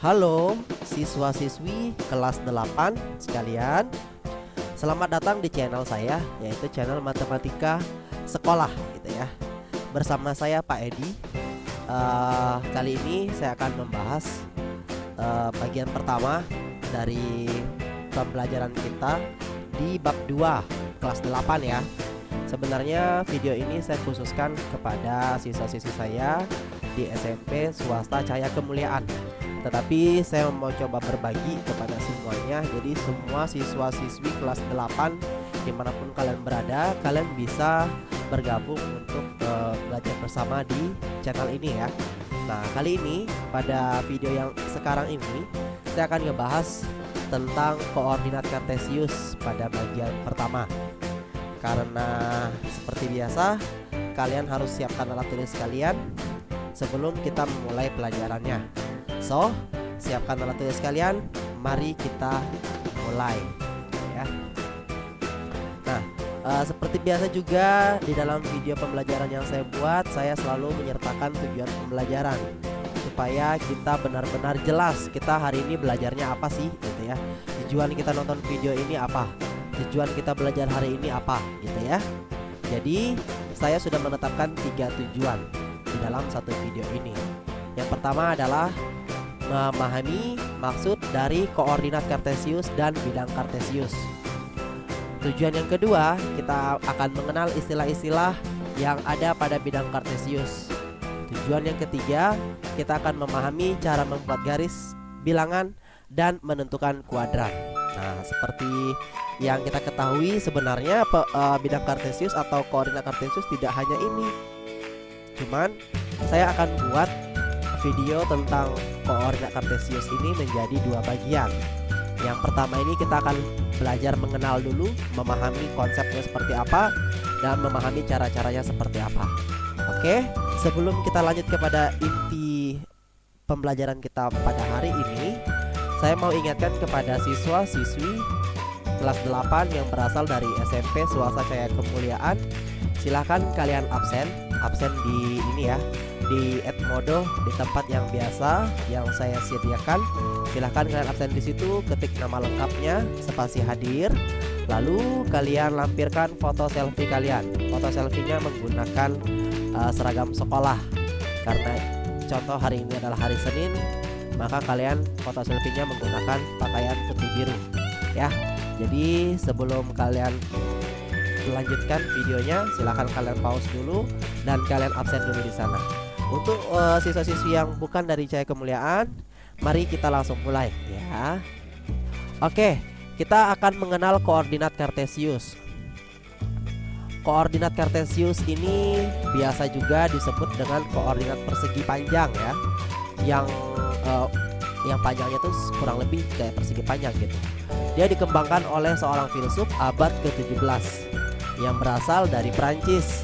Halo siswa-siswi kelas 8 sekalian. Selamat datang di channel saya, yaitu channel Matematika Sekolah gitu ya. Bersama saya Pak Edi. Kali ini saya akan membahas bagian pertama dari pembelajaran kita di bab 2 kelas 8 ya. Sebenarnya video ini saya khususkan kepada siswa-siswi saya di SMP Swasta Cahaya Kemuliaan. Tetapi saya mau coba berbagi kepada semuanya. Jadi semua siswa-siswi kelas 8 dimanapun kalian berada, kalian bisa bergabung untuk belajar bersama di channel ini ya. Nah, kali ini pada video yang sekarang ini saya akan ngebahas tentang koordinat kartesius pada bagian pertama. Karena seperti biasa, kalian harus siapkan alat tulis kalian sebelum kita memulai pelajarannya. So, siapkan alat tulis kalian, mari kita mulai ya. Nah, seperti biasa juga di dalam video pembelajaran yang saya buat, saya selalu menyertakan tujuan pembelajaran supaya kita benar-benar jelas kita hari ini belajarnya apa sih gitu ya. Tujuan kita nonton video ini apa? Tujuan kita belajar hari ini apa gitu ya. Jadi, saya sudah menetapkan 3 tujuan di dalam satu video ini. Yang pertama adalah memahami maksud dari koordinat kartesius dan bidang kartesius. Tujuan yang kedua, kita akan mengenal istilah-istilah yang ada pada bidang kartesius. Tujuan yang ketiga, kita akan memahami cara membuat garis, bilangan, dan menentukan kuadran. Nah, seperti yang kita ketahui sebenarnya bidang kartesius atau koordinat kartesius tidak hanya ini. Cuman saya akan buat video tentang koordinat kartesius ini menjadi 2 bagian. Yang pertama ini kita akan belajar mengenal dulu, memahami konsepnya seperti apa, dan memahami cara-caranya seperti apa. Oke, sebelum kita lanjut kepada inti pembelajaran kita pada hari ini, saya mau ingatkan kepada siswa-siswi kelas 8 yang berasal dari SMP Swasta Cahaya Kemuliaan, silahkan kalian absen di ini ya, di Edmodo, di tempat yang biasa yang saya sediakan. Silahkan kalian absen di situ, ketik nama lengkapnya, spasi hadir, lalu kalian lampirkan foto selfie kalian. Foto selfie-nya menggunakan seragam sekolah. Karena contoh hari ini adalah hari Senin, maka kalian foto selfie-nya menggunakan pakaian putih biru ya. Jadi sebelum kalian melanjutkan videonya, silahkan kalian pause dulu dan kalian absen dulu di sana. Untuk siswa-siswi yang bukan dari Cahaya Kemuliaan, mari kita langsung mulai ya. Oke, kita akan mengenal koordinat kartesius. Koordinat kartesius ini biasa juga disebut dengan koordinat persegi panjang ya. Yang panjangnya tuh kurang lebih kayak persegi panjang gitu. Dia dikembangkan oleh seorang filsuf abad ke-17 yang berasal dari Prancis.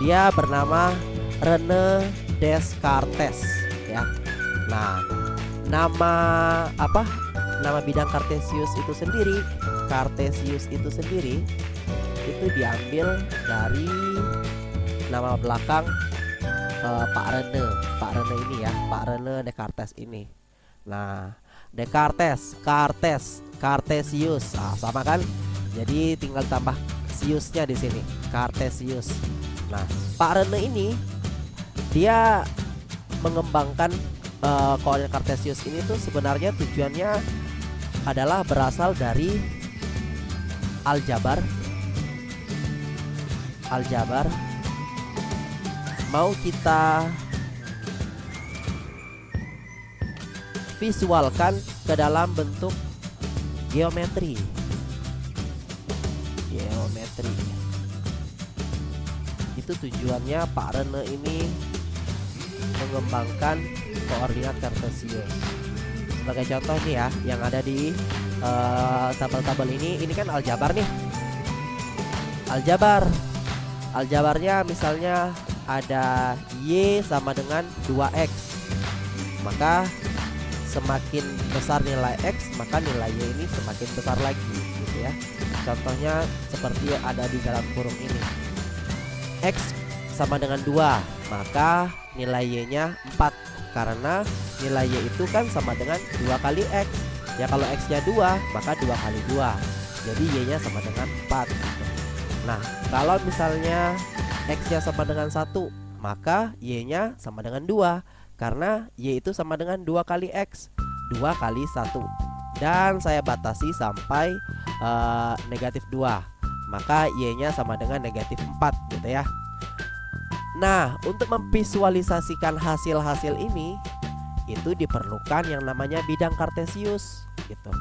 Dia bernama René Descartes ya. Nah, nama bidang kartesius itu sendiri, itu diambil dari nama belakang Pak René ini ya, Pak René Descartes ini. Nah, Descartes, Cartesius, sama kan? Jadi tinggal tambah siusnya di sini, Cartesius. Nah, Pak René ini dia mengembangkan koordinat kartesius ini tuh sebenarnya tujuannya adalah berasal dari aljabar. Mau kita visualkan ke dalam bentuk geometri. Itu tujuannya Pak René ini mengembangkan koordinat kartesius. Sebagai contoh nih ya, yang ada di tabel-tabel ini kan aljabar nih. Aljabarnya misalnya ada Y sama dengan 2X. Maka semakin besar nilai X, maka nilai Y ini semakin besar lagi gitu ya. Contohnya seperti ada di dalam kurung ini. X sama dengan 2, maka nilai Y-nya 4 karena nilai Y itu kan sama dengan 2 kali X. Ya kalau X nya 2 maka 2 kali 2, jadi Y nya sama dengan 4 gitu. Nah kalau misalnya X nya sama dengan 1, maka Y nya sama dengan 2, karena Y itu sama dengan 2 kali X, 2 kali 1. Dan saya batasi sampai negatif 2, maka Y nya sama dengan negatif 4 gitu ya. Nah untuk memvisualisasikan hasil-hasil ini itu diperlukan yang namanya bidang kartesius gitu.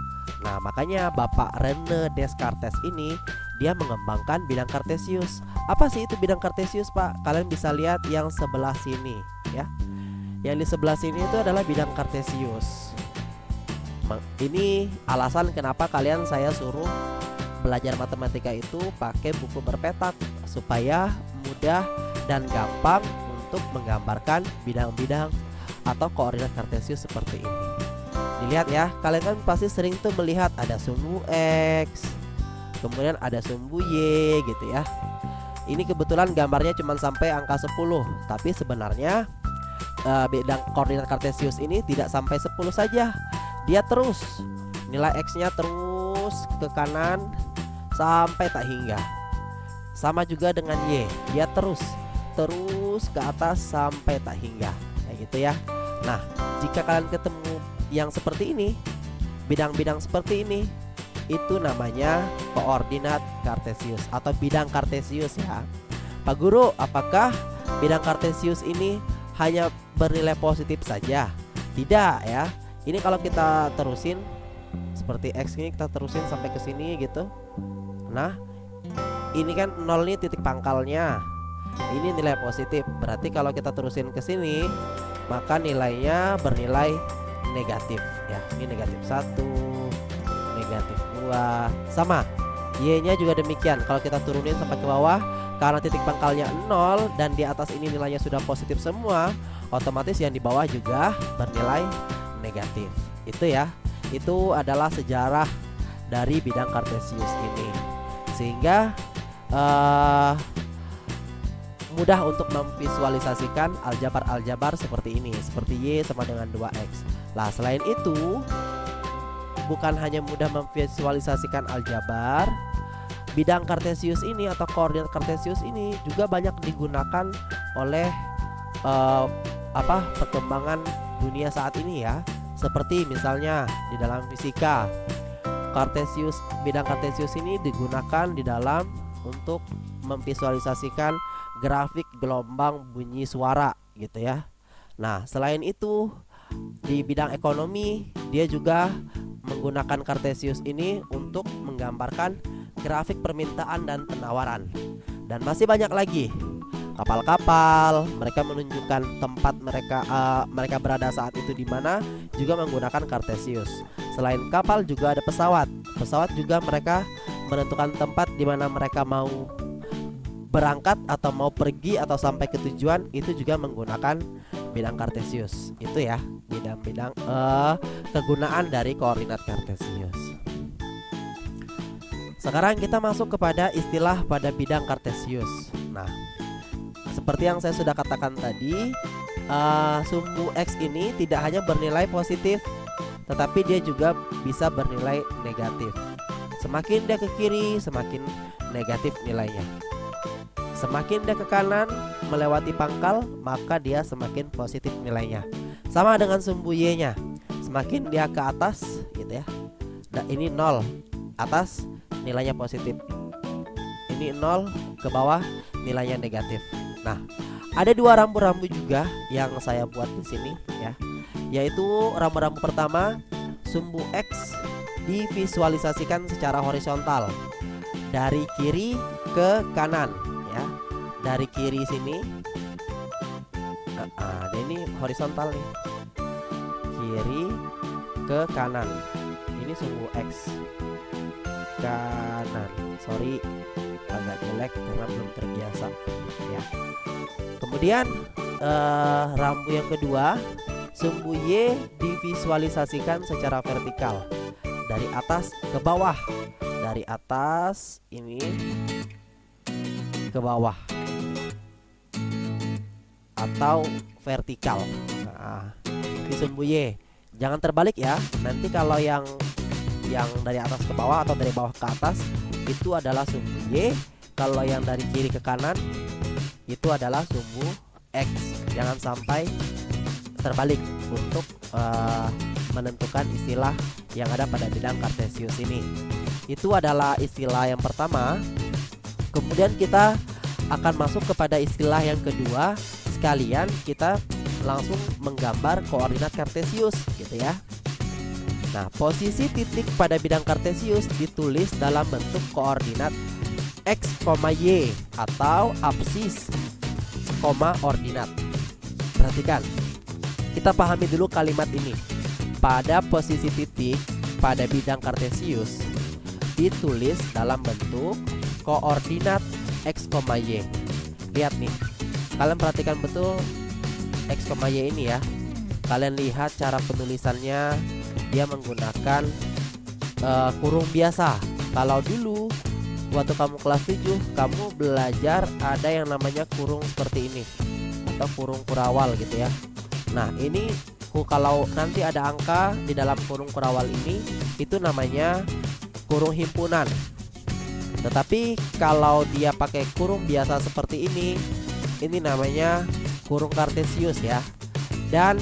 Nah makanya Bapak René Descartes ini dia mengembangkan bidang kartesius. Apa sih itu bidang kartesius, Pak? Kalian bisa lihat yang sebelah sini ya. Yang di sebelah sini itu adalah bidang kartesius. Ini alasan kenapa kalian saya suruh belajar matematika itu pakai buku berpetak, supaya mudah dan gampang untuk menggambarkan bidang-bidang atau koordinat kartesius seperti ini. Dilihat ya, kalian kan pasti sering tuh melihat ada sumbu X, kemudian ada sumbu Y gitu ya. Ini kebetulan gambarnya cuma sampai angka 10, tapi sebenarnya bidang koordinat kartesius ini tidak sampai 10 saja. Dia terus, nilai X nya terus ke kanan sampai tak hingga. Sama juga dengan Y, dia terus ke atas sampai tak hingga, kayak gitu ya. Nah jika kalian ketemu yang seperti ini, bidang-bidang seperti ini, itu namanya koordinat kartesius atau bidang kartesius ya. Pak Guru, apakah bidang kartesius ini hanya bernilai positif saja? Tidak ya. Ini kalau kita terusin seperti X ini, kita terusin sampai ke sini gitu. Nah ini kan 0 nih titik pangkalnya, ini nilai positif. Berarti kalau kita terusin ke sini, maka nilainya bernilai negatif ya. Ini negatif 1, negatif 2, sama. Y nya juga demikian. Kalau kita turunin sampai ke bawah, karena titik pangkalnya 0 dan di atas ini nilainya sudah positif semua, otomatis yang di bawah juga bernilai negatif. Itu ya. Itu adalah sejarah dari bidang kartesius ini, sehingga mudah untuk memvisualisasikan aljabar seperti ini, seperti Y sama dengan 2X. Nah selain itu, bukan hanya mudah memvisualisasikan aljabar, bidang kartesius ini atau koordinat kartesius ini juga banyak digunakan oleh perkembangan dunia saat ini ya. Seperti misalnya di dalam fisika, bidang kartesius ini digunakan di dalam untuk memvisualisasikan grafik gelombang bunyi suara gitu ya. Nah selain itu di bidang ekonomi, dia juga menggunakan kartesius ini untuk menggambarkan grafik permintaan dan penawaran. Dan masih banyak lagi. Kapal-kapal, mereka menunjukkan tempat mereka berada saat itu di mana, juga menggunakan kartesius. Selain kapal juga ada pesawat. Pesawat juga mereka menentukan tempat di mana mereka mau berangkat atau mau pergi atau sampai ke tujuan, itu juga menggunakan bidang kartesius. Itu ya bidang-bidang kegunaan dari koordinat kartesius. Sekarang kita masuk kepada istilah pada bidang kartesius. Nah seperti yang saya sudah katakan tadi, sumbu X ini tidak hanya bernilai positif, tetapi dia juga bisa bernilai negatif. Semakin dia ke kiri, semakin negatif nilainya. Semakin dia ke kanan melewati pangkal, maka dia semakin positif nilainya. Sama dengan sumbu Y nya, semakin dia ke atas gitu ya. Nah ini 0 atas nilainya positif, ini 0 ke bawah nilainya negatif. Nah ada dua rambu-rambu juga yang saya buat di sini ya, yaitu rambu-rambu pertama, sumbu X divisualisasikan secara horizontal dari kiri ke kanan ya. Dari kiri sini, ada ini horizontal nih, kiri ke kanan. Ini sumbu X kanan. Sorry agak jelek karena belum terbiasa ya. Kemudian rambu yang kedua, sumbu Y divisualisasikan secara vertikal dari atas ke bawah. Dari atas ini ke bawah atau vertikal. Nah, di sumbu Y. Jangan terbalik ya. Nanti kalau yang dari atas ke bawah atau dari bawah ke atas itu adalah sumbu Y. Kalau yang dari kiri ke kanan itu adalah sumbu X. Jangan sampai terbalik untuk menentukan istilah yang ada pada bidang kartesius ini. Itu adalah istilah yang pertama. Kemudian kita akan masuk kepada istilah yang kedua. Sekalian kita langsung menggambar koordinat kartesius gitu ya. Nah, posisi titik pada bidang kartesius ditulis dalam bentuk koordinat X, Y atau absis, ordinat. Perhatikan, kita pahami dulu kalimat ini. Pada posisi titik pada bidang kartesius ditulis dalam bentuk koordinat X, Y. Lihat nih, kalian perhatikan betul X, Y ini ya. Kalian lihat cara penulisannya, dia menggunakan kurung biasa. Kalau dulu waktu kamu kelas 7 kamu belajar ada yang namanya kurung seperti ini atau kurung kurawal gitu ya. Nah, ini kalau nanti ada angka di dalam kurung kurawal ini itu namanya kurung himpunan. Tetapi kalau dia pakai kurung biasa seperti ini namanya kurung kartesius ya. Dan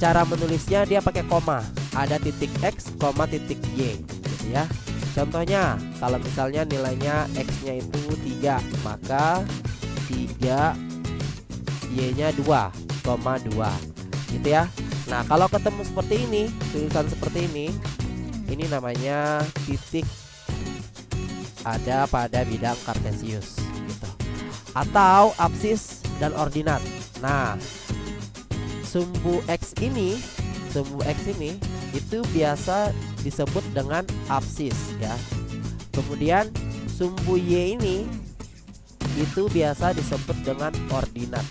cara menulisnya dia pakai koma. Ada titik X, titik Y gitu ya. Contohnya, kalau misalnya nilainya X-nya itu 3, maka 3 Y-nya 2,2 gitu ya. Nah, kalau ketemu seperti ini, tulisan seperti ini namanya titik ada pada bidang kartesius gitu. Atau absis dan ordinat. Nah, sumbu X ini itu biasa disebut dengan absis ya. Kemudian sumbu Y ini itu biasa disebut dengan ordinat.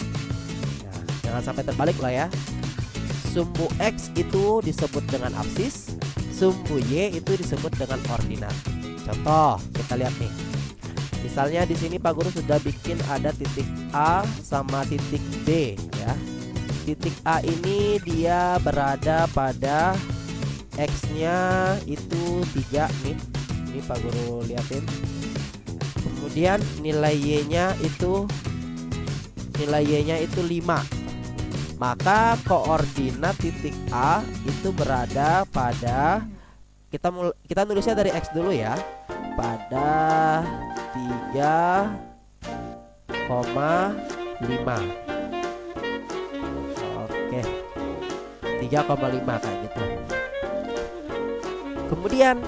Nah, jangan sampai terbalik lah ya. Sumbu X itu disebut dengan absis, sumbu Y itu disebut dengan ordinat. Contoh, kita lihat nih. Misalnya di sini Pak Guru sudah bikin ada titik A sama titik B ya. Titik A ini dia berada pada X-nya itu 3 nih. Ini Pak Guru liatin. Kemudian nilai Y-nya itu 5. Maka koordinat titik A itu berada pada kita nulisnya dari X dulu ya. Pada 3,5. Oke, 3,5 kayak gitu. Kemudian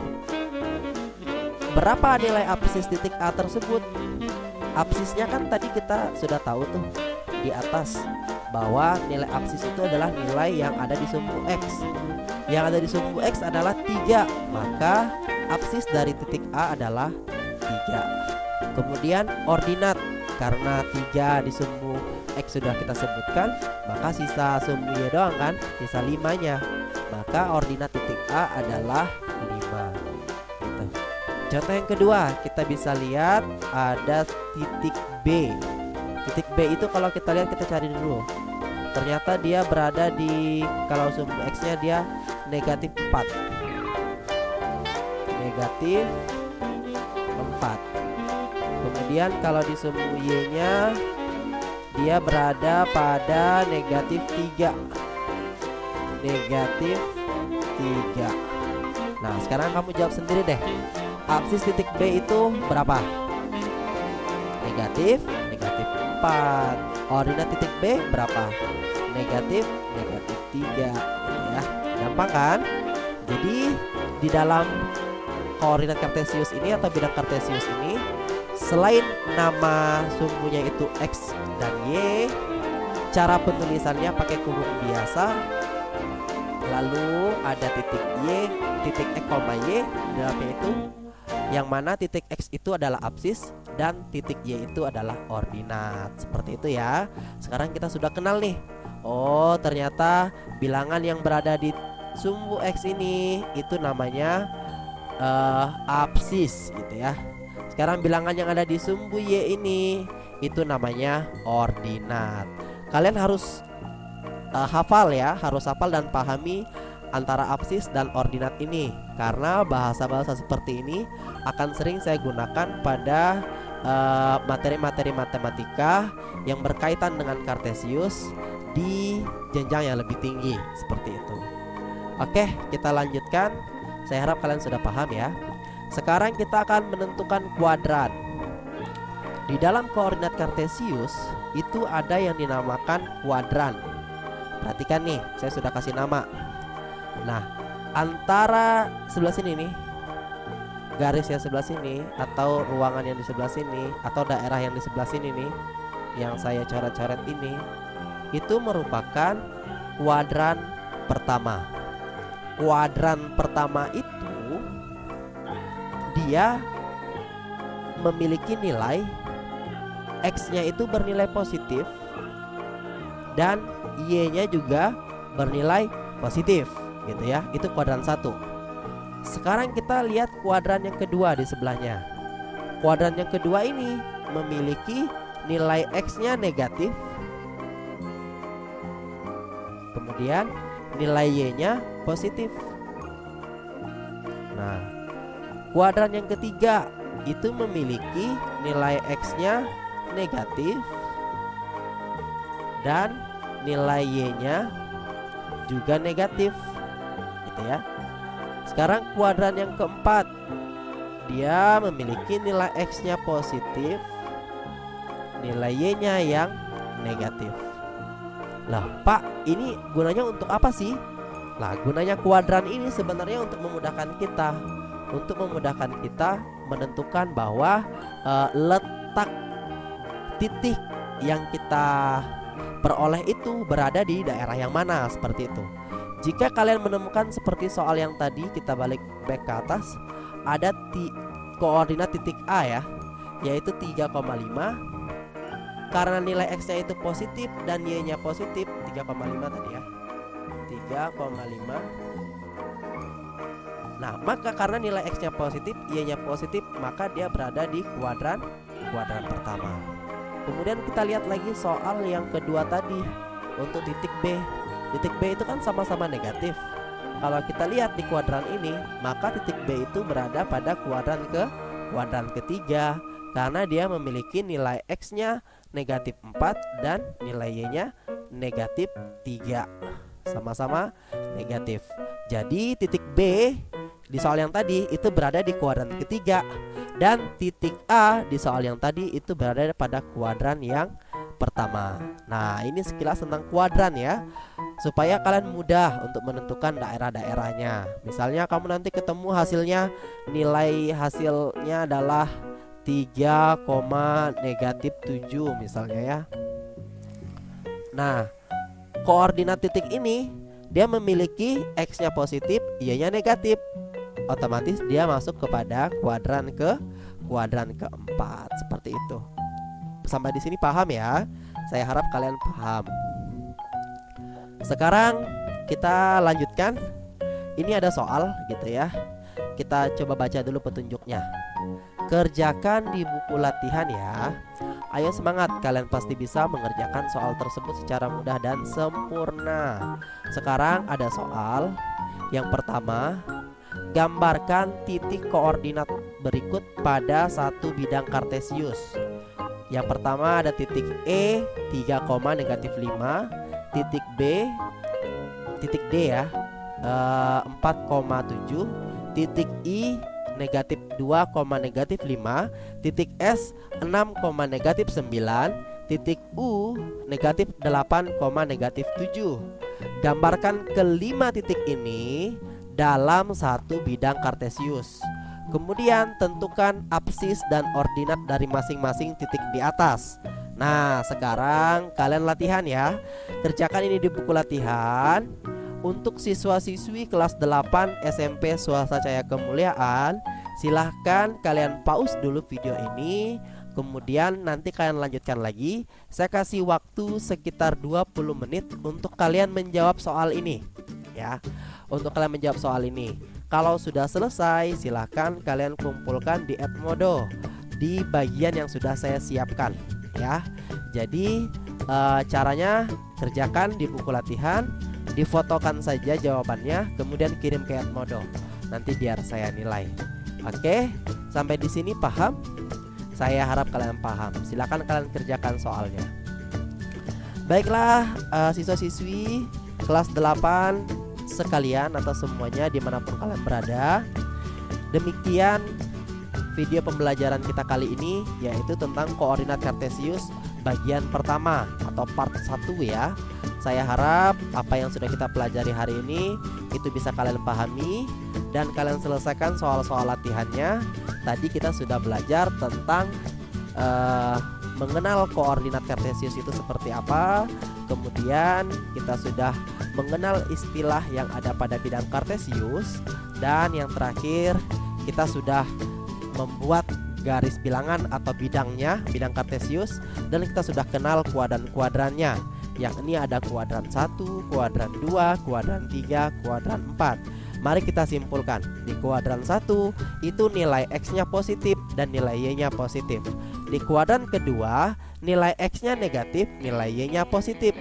berapa nilai absis titik A tersebut? Absisnya kan tadi kita sudah tahu tuh di atas bahwa nilai absis itu adalah nilai yang ada di sumbu X. Yang ada di sumbu X adalah 3, maka absis dari titik A adalah 3. Kemudian ordinat, karena 3 di sumbu X sudah kita sebutkan, maka sisa sumbu Y doang kan, sisa 5-nya. Maka ordinat titik A adalah 5 gitu. Contoh yang kedua, kita bisa lihat ada titik B. Titik B itu kalau kita lihat, kita cari dulu. Ternyata dia berada di, kalau sumbu X-nya dia negatif 4. Negatif 4. Kemudian kalau di sumbu Y-nya dia berada pada negatif 3. Negatif 3. Nah, sekarang kamu jawab sendiri deh. Absis titik B itu berapa? Negatif 4. Ordinat titik B berapa? Negatif 3 gitu ya. Gampang kan? Jadi di dalam koordinat kartesius ini atau bidang kartesius ini, selain nama sumbunya itu X dan Y, cara penulisannya pakai kurung biasa. Lalu ada titik Y, titik X, Y di dalamnya itu, yang mana titik X itu adalah absis dan titik Y itu adalah ordinat. Seperti itu ya. Sekarang kita sudah kenal nih. Oh, ternyata bilangan yang berada di sumbu X ini itu namanya absis gitu ya. Sekarang bilangan yang ada di sumbu Y ini itu namanya ordinat. kalian harus hafal ya, harus hafal dan pahami antara absis dan ordinat ini, karena bahasa-bahasa seperti ini akan sering saya gunakan pada materi-materi matematika yang berkaitan dengan Kartesius di jenjang yang lebih tinggi seperti itu. Oke, kita lanjutkan. Saya harap kalian sudah paham ya. Sekarang kita akan menentukan kuadran. Di dalam koordinat Kartesius itu ada yang dinamakan kuadran. Perhatikan nih, saya sudah kasih nama. Nah, antara sebelah sini nih, garis yang sebelah sini, atau ruangan yang di sebelah sini, atau daerah yang di sebelah sini nih, yang saya coret-coret ini, itu merupakan kuadran pertama. Kuadran pertama itu dia memiliki nilai X-nya itu bernilai positif dan Y-nya juga bernilai positif, gitu ya. Itu kuadran 1. Sekarang kita lihat kuadran yang kedua di sebelahnya. Kuadran yang kedua ini memiliki nilai X-nya negatif, kemudian nilai Y-nya positif. Nah, kuadran yang ketiga itu memiliki nilai X-nya negatif dan nilai Y-nya juga negatif, gitu ya. Sekarang kuadran yang keempat, dia memiliki nilai X-nya positif, nilai Y-nya yang negatif. Lah, Pak, ini gunanya untuk apa sih? Nah, gunanya kuadran ini sebenarnya untuk memudahkan kita, menentukan bahwa letak titik yang kita peroleh itu berada di daerah yang mana, seperti itu. Jika kalian menemukan seperti soal yang tadi, kita balik back ke atas, ada koordinat titik A ya, yaitu 3,5. Karena nilai X-nya itu positif dan Y-nya positif, 3,5 tadi ya, 3,5. Nah, maka karena nilai X-nya positif, Y-nya positif, maka dia berada di kuadran pertama. Kemudian kita lihat lagi soal yang kedua tadi untuk titik B. Titik B itu kan sama-sama negatif. Kalau kita lihat di kuadran ini, maka titik B itu berada pada kuadran ketiga, karena dia memiliki nilai X-nya negatif 4 dan nilai Y-nya negatif 3. Sama-sama negatif. Jadi titik B di soal yang tadi itu berada di kuadran ketiga, dan titik A di soal yang tadi itu berada pada kuadran yang pertama. Nah, ini sekilas tentang kuadran ya, supaya kalian mudah untuk menentukan daerah-daerahnya. Misalnya kamu nanti ketemu hasilnya, nilai hasilnya adalah 3,-7 misalnya ya. Nah, koordinat titik ini dia memiliki X-nya positif, Y-nya negatif. Otomatis dia masuk kepada kuadran keempat, seperti itu. Sampai di sini paham ya? Saya harap kalian paham. Sekarang kita lanjutkan. Ini ada soal gitu ya. Kita coba baca dulu petunjuknya. Kerjakan di buku latihan ya. Ayo semangat, kalian pasti bisa mengerjakan soal tersebut secara mudah dan sempurna. Sekarang ada soal. Yang pertama, gambarkan titik koordinat berikut pada satu bidang Kartesius. Yang pertama ada titik E 3,-5, titik B, titik D ya 4,7, titik I negatif 2,-5, titik S 6,-9, titik U negatif 8,-7. Gambarkan kelima titik ini dalam satu bidang Kartesius. Kemudian tentukan absis dan ordinat dari masing-masing titik di atas. Nah, sekarang kalian latihan ya. Kerjakan ini di buku latihan. Untuk siswa-siswi kelas 8 SMP Swasta Cahaya Kemuliaan, silahkan kalian pause dulu video ini. Kemudian nanti kalian lanjutkan lagi. Saya kasih waktu sekitar 20 menit untuk kalian menjawab soal ini ya. Untuk kalian menjawab soal ini. Kalau sudah selesai, silahkan kalian kumpulkan di Edmodo di bagian yang sudah saya siapkan ya. Jadi Caranya kerjakan di buku latihan, difotokan saja jawabannya, kemudian kirim ke Edmodo. Nanti biar saya nilai. Oke, sampai di sini paham? Saya harap kalian paham. Silakan kalian kerjakan soalnya. Baiklah, siswa-siswi kelas 8 sekalian atau semuanya dimanapun kalian berada. Demikian video pembelajaran kita kali ini, yaitu tentang koordinat kartesius bagian pertama atau part 1 ya. Saya harap apa yang sudah kita pelajari hari ini itu bisa kalian pahami dan kalian selesaikan soal-soal latihannya. Tadi kita sudah belajar tentang mengenal koordinat kartesius itu seperti apa. Kemudian kita sudah mengenal istilah yang ada pada bidang kartesius. Dan yang terakhir kita sudah membuat garis bilangan atau bidangnya, bidang kartesius. Dan kita sudah kenal kuadran-kuadrannya, yang ini ada kuadran 1, kuadran 2, kuadran 3, kuadran 4. Mari kita simpulkan. Di kuadran 1 itu nilai X-nya positif dan nilai Y-nya positif. Di kuadran kedua nilai X-nya negatif, nilai Y-nya positif.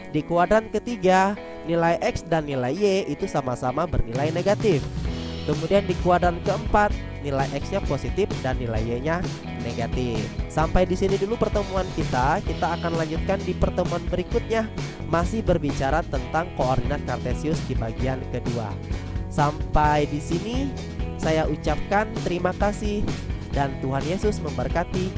Di kuadran ketiga nilai X dan nilai Y itu sama-sama bernilai negatif. Kemudian di kuadran keempat nilai X-nya positif dan nilai Y-nya negatif. Sampai di sini dulu pertemuan kita. Kita akan lanjutkan di pertemuan berikutnya, masih berbicara tentang koordinat kartesius di bagian kedua. Sampai di sini saya ucapkan terima kasih dan Tuhan Yesus memberkati.